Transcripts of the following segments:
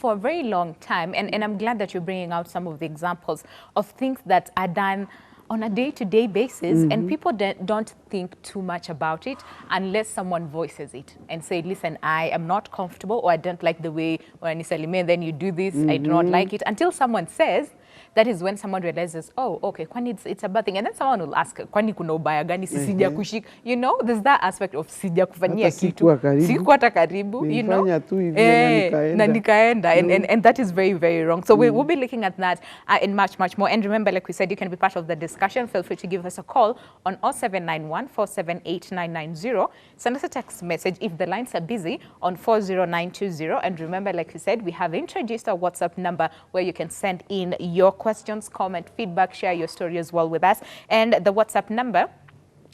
for a very long time, and I'm glad that you're bringing out some of the examples of things that are done on a day-to-day basis, and people don't think too much about it unless someone voices it and say, listen, I am not comfortable, or I don't like the way when you say, then you do this, I do not like it. Until someone says, that is when someone realizes, oh, okay, kwani it's a bad thing. And then someone will ask, kwani kuna ubaya gani sija kushika? You know, there's that aspect of sija kufanyia kitu. Sikuwa hata karibu, you know. Na nikaenda. And that is very, very wrong. So we'll be looking at that and much, much more. And remember, like we said, you can be part of the discussion. Feel free to give us a call on 0791 478 990. Send us a text message if the lines are busy on 40920. And remember, like we said, we have introduced our WhatsApp number where you can send in your questions, comment, feedback, share your story as well with us. And the WhatsApp number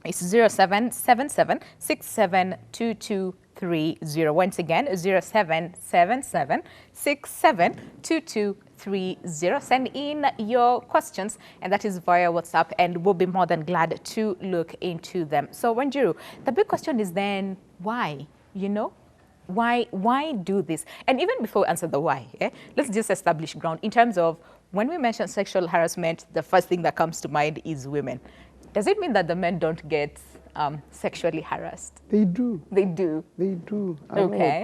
is 0777 672230. Once again, 0777 672230. Send in your questions, and that is via WhatsApp, and we'll be more than glad to look into them. So, Wanjiru, the big question is then, why? You know? Why do this? And even before we answer the why, let's just establish ground in terms of when we mention sexual harassment, the first thing that comes to mind is women. Does it mean that the men don't get sexually harassed? They do. They do? They do. Okay.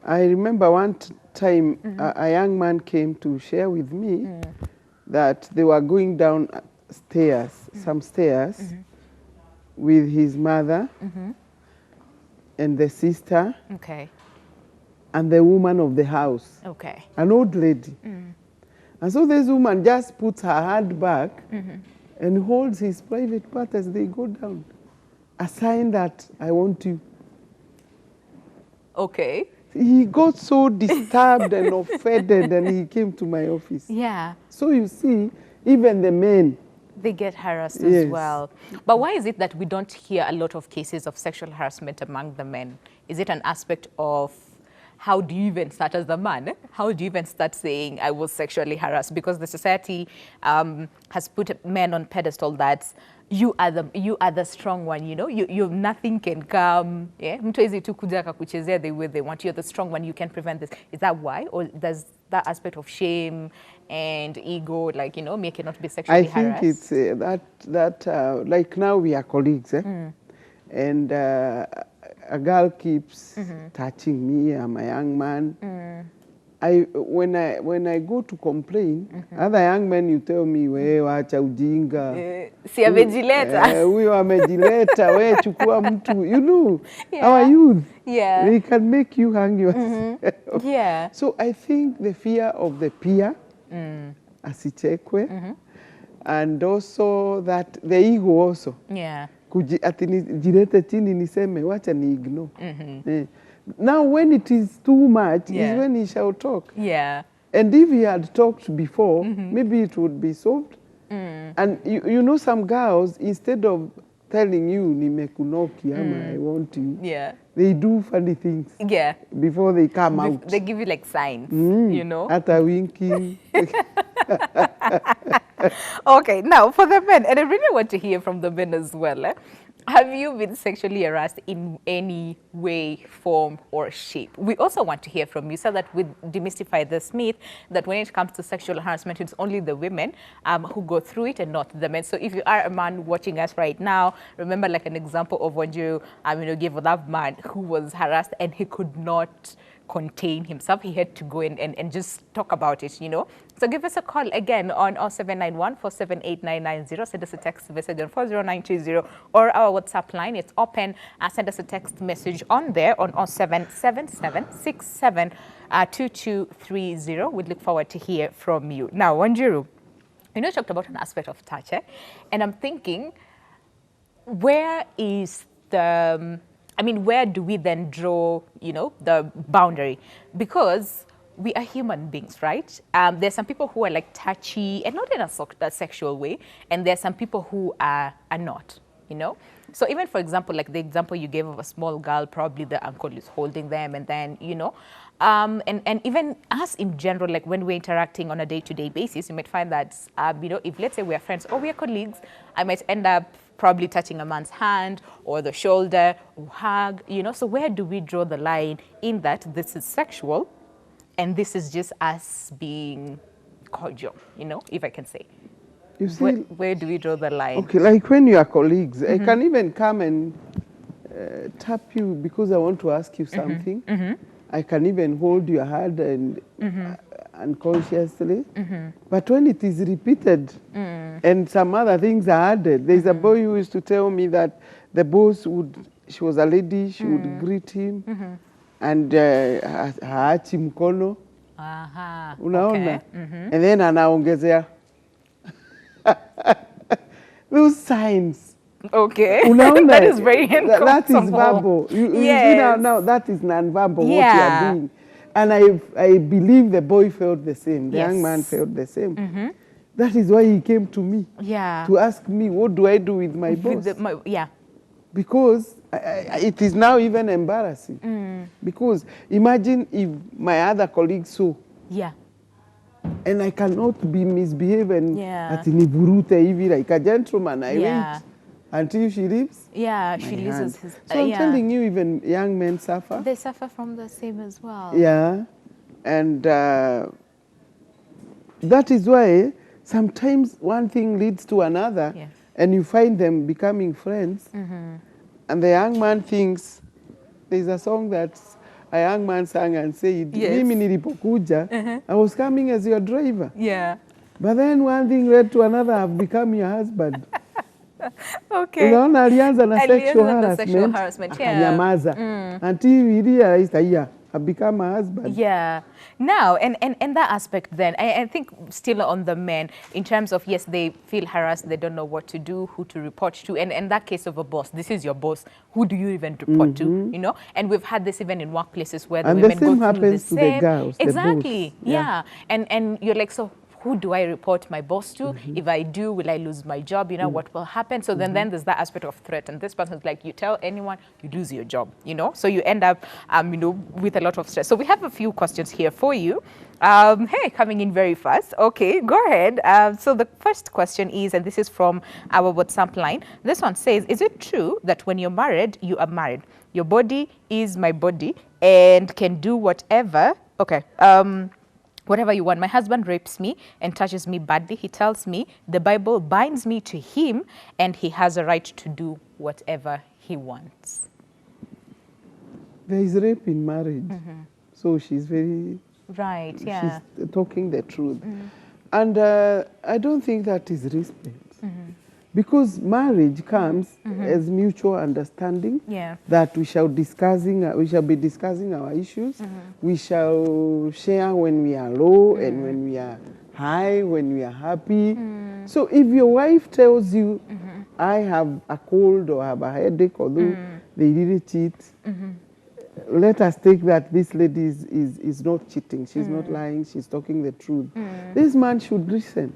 I remember one time a young man came to share with me that they were going down stairs, some stairs, with his mother and the sister, and the woman of the house, an old lady. And so this woman just puts her hand back and holds his private part as they go down. A sign that I want you. Okay. He got so disturbed and offended, and he came to my office. Yeah. So you see, even the men, they get harassed as well. But why is it that we don't hear a lot of cases of sexual harassment among the men? Is it an aspect of how do you even start as the man? How do you even start saying I was sexually harassed? Because the society has put men on pedestal that you are the strong one, you know. You nothing can come. Mtu hawezi tu kuja akakuchezea the way they want. You're the strong one. You can prevent this. Is that why, or does that aspect of shame and ego, like, you know, make it not be sexually harassed? I think it's that like now we are colleagues, and a girl keeps touching me. I'm a young man. When I go to complain, other young men, you tell me, we wacha ujinga. Si amejileta. Huyo amejileta, we chukua mtu. You know, our youth, they can make you hang yourself. So I think the fear of the peer, asichekwe, and also that the ego also. Ati nijilete chini niseme, wacha ni ignore. Now when it is too much is when he shall talk. And if he had talked before, maybe it would be solved. And you know, some girls, instead of telling you, nimekunoki, I want you, they do funny things before they come out. They give you like signs, you know. Ata winking. Okay, now for the men, and I really want to hear from the men as well. Have you been sexually harassed in any way, form, or shape? We also want to hear from you so that we demystify this myth that when it comes to sexual harassment, it's only the women who go through it and not the men. So if you are a man watching us right now, remember like an example of Wanjiru, gave that man who was harassed and he could not contain himself. He had to go in and just talk about it, you know. So give us a call again on 0791 478 990. Send us a text message on 40920 or our WhatsApp line. It's open. Send us a text message on there on 0777 672230. We'd look forward to hear from you. Now, Wanjiru, you talked about an aspect of touch, and I'm thinking, where is the... where do we then draw, the boundary? Because we are human beings, right? There's some people who are like touchy, and not in a sexual way, and there's some people who are not, So even, for example, like the example you gave of a small girl, probably the uncle is holding them, and then, and even us in general, like when we're interacting on a day-to-day basis, you might find that, if let's say we're friends or we're colleagues, I might end up probably touching a man's hand or the shoulder or hug, So where do we draw the line in that this is sexual and this is just us being cordial, you know, if I can say. You see, where do we draw the line? Okay, like when you are colleagues, I can even come and tap you because I want to ask you something. I can even hold your hand and unconsciously. But when it is repeated and some other things are added, there's a boy who used to tell me that the boss she was a lady, she would greet him and haachi mkono. Unaona? Okay. And then anaongezea. Those signs. Okay. Unaona, that is very uncomfortable. That is verbal. You see now, that is non-verbal, what you are doing. And I believe the boy felt the same. The young man felt the same. That is why he came to me. To ask me, what do I do with my boss? Because it is now even embarrassing. Because imagine if my other colleagues saw. And I cannot be misbehaving like a gentleman. I wait until she leaves. She loses his. So I'm telling you, even young men suffer. They suffer from the same as well. And that is why sometimes one thing leads to another, and you find them becoming friends. And the young man thinks, there's a song that a young man sang and said, Mimi nilipokuja, I was coming as your driver. But then one thing led to another, I've become your husband. Unaona, alianza na sexual harassment, akanyamaza. Until we realized, I've become a husband. Now, and that aspect then, I think still on the men, in terms of, yes, they feel harassed, they don't know what to do, who to report to, and in that case of a boss, this is your boss, who do you even report to, you know? And we've had this even in workplaces where the women go through the same. The girls, exactly, and you're like, so who do I report my boss to? If I do, will I lose my job? You know, what will happen? So then there's that aspect of threat. And this person's like, you tell anyone, you lose your job, you know? So you end up, you know, with a lot of stress. So we have a few questions here for you. Hey, coming in very fast. Okay, go ahead. So the first question is, and this is from our WhatsApp line. This one says, is it true that when you're married, you are married? Your body is my body and can do whatever. Okay. Whatever you want. My husband rapes me and touches me badly. He tells me the Bible binds me to him and he has a right to do whatever he wants. There is rape in marriage. So she's very... She's talking the truth. And I don't think that is respect. Because marriage comes as mutual understanding that we shall be discussing our issues. We shall share when we are low and when we are high, when we are happy. So if your wife tells you, I have a cold or have a headache, although they really cheat, let us take that this lady is not cheating. She's not lying. She's talking the truth. This man should listen.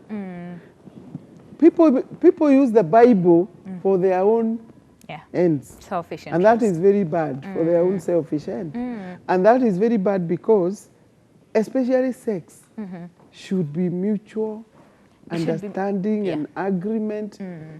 People use the Bible for their own ends. Selfish interest. And that is very bad for their own selfish end. And that is very bad because, especially sex, should be mutual understanding and agreement.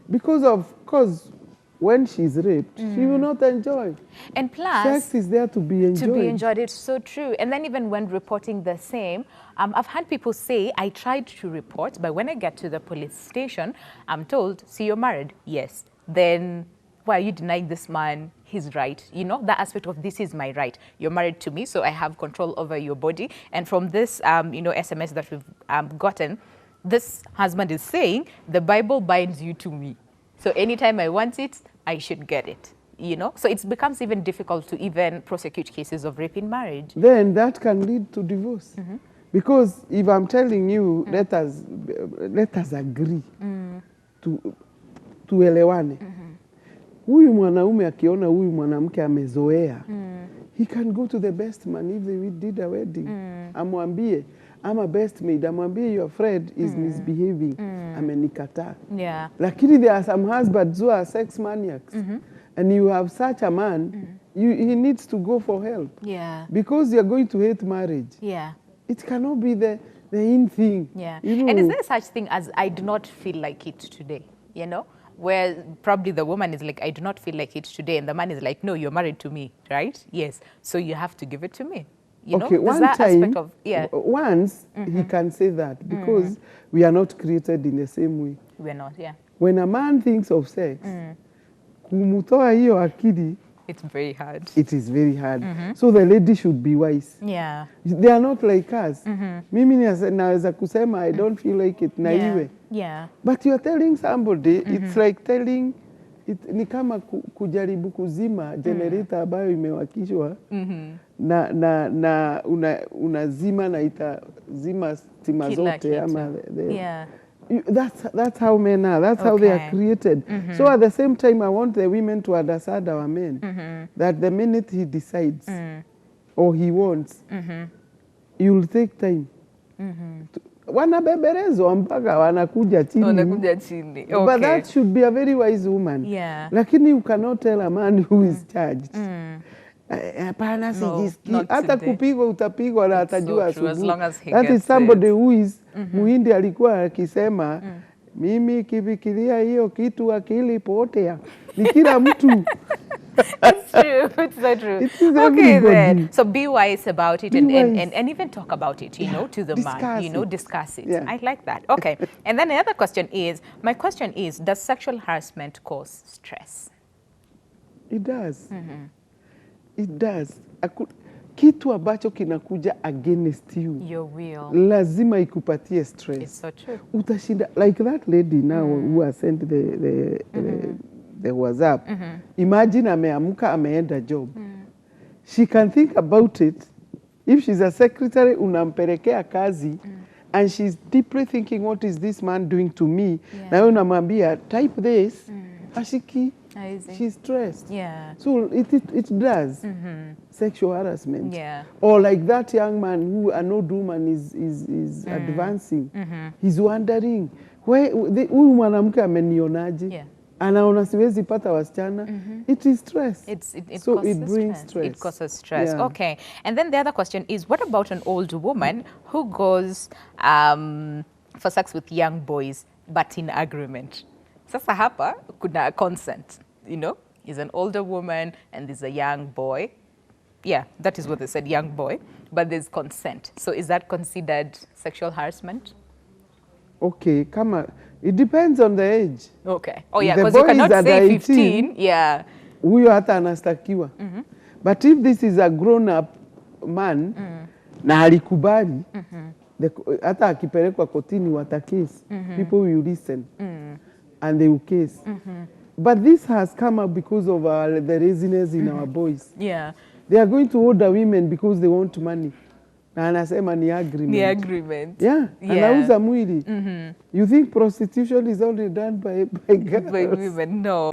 Because when she's raped, she will not enjoy. And plus, sex is there to be enjoyed. To be enjoyed, it's so true. And then even when reporting the same, I've had people say, I tried to report, but when I get to the police station, I'm told, see, you're married. Yes. Then why are you denying this man his right? You know, that aspect of this is my right. You're married to me, so I have control over your body. And from this, you know, SMS that we've gotten, this husband is saying, the Bible binds you to me. So anytime I want it, I should get it, you know? So it becomes even difficult to even prosecute cases of rape in marriage. Then that can lead to divorce. Because if I'm telling you, let us agree to elewane. Huyu mwanaume akiona huyu mwanamke amezoea, he can go to the best man if they did a wedding. Amwambie, I'm a best maid. Amwambie your friend is misbehaving. Amenikataa. Lakini there are some husbands who are sex maniacs. And you have such a man, he needs to go for help. Because you're going to hate marriage. It cannot be the in thing. You know? And is there such thing as I do not feel like it today, you know? Where probably the woman is like, I do not feel like it today. And the man is like, no, you're married to me, right? Yes. So you have to give it to me. You okay, know, there's that aspect of, yeah. Once he can say that because we are not created in the same way. We're not, yeah. When a man thinks of sex, kumutoa hiyo akili, it's very hard. It is very hard. So the lady should be wise. Yeah. They are not like us. Mimi naweza kusema I don't feel like it na iwe. Yeah. But you are telling somebody, it's like telling, ni kama kujaribu kuzima generator ambayo imewakishwa na unazima na itazima stima zote ama yeah. That's how men are. That's how they are created. So at the same time, I want the women to understand our men. That the minute he decides or he wants, you'll take time. Wanabeberezwa mpaka wanakuja chini. Wanakuja chini. Okay. But that should be a very wise woman. Yeah. Lakini you cannot tell a man who is charged. Hapana, sijisikii. Hata kupigwa utapigwa na atajua asubuhi. That is somebody who is Muhindi alikuwa akisema mimi kifikiria hiyo kitu akili potea. Ni kila mtu. It's true. It's so true. It is okay everybody. then. So be wise about it and even talk about it, you know, to the man. You know, discuss it. Yeah. I like that. Okay. And then another question is, my question is, does sexual harassment cause stress? It does. It does. Kitu ambacho kinakuja against you. Your will. Lazima ikupatie stress. It's so true. Utashinda, like that lady now who has sent the WhatsApp. Imagine ameamka ameenda job. She can think about it. If she's a secretary, unampelekea kazi and she's deeply thinking, what is this man doing to me? Na unamwambia type this. Ashiki. She's stressed. Yeah. So it does sexual harassment. Yeah. Or like that young man who an old woman is advancing. He's wondering, huyu mwanamke amenionaje? Yeah. Anaona siwezi pata wasichana. It is stress. So it brings stress. It causes stress. Yeah. Okay. And then the other question is, what about an old woman who goes for sex with young boys but in agreement? Sasa hapa kuna consent, you know, is an older woman and there's a young boy. Yeah, that is what they said, young boy, but there's consent. So is that considered sexual harassment? Okay, it depends on the age. Okay. Oh yeah, because you cannot say 15. Yeah. Huyo hata anastakiwa. But if this is a grown up man na alikubali, hata akipelekwa kotini watakesi, people will listen. And they will case. But this has come up because of the laziness in our boys. Yeah. They are going to older women because they want money. Na anasema ni agreement. Ni agreement. Yeah. Anauza mwili. You think prostitution is only done by girls? By women? No.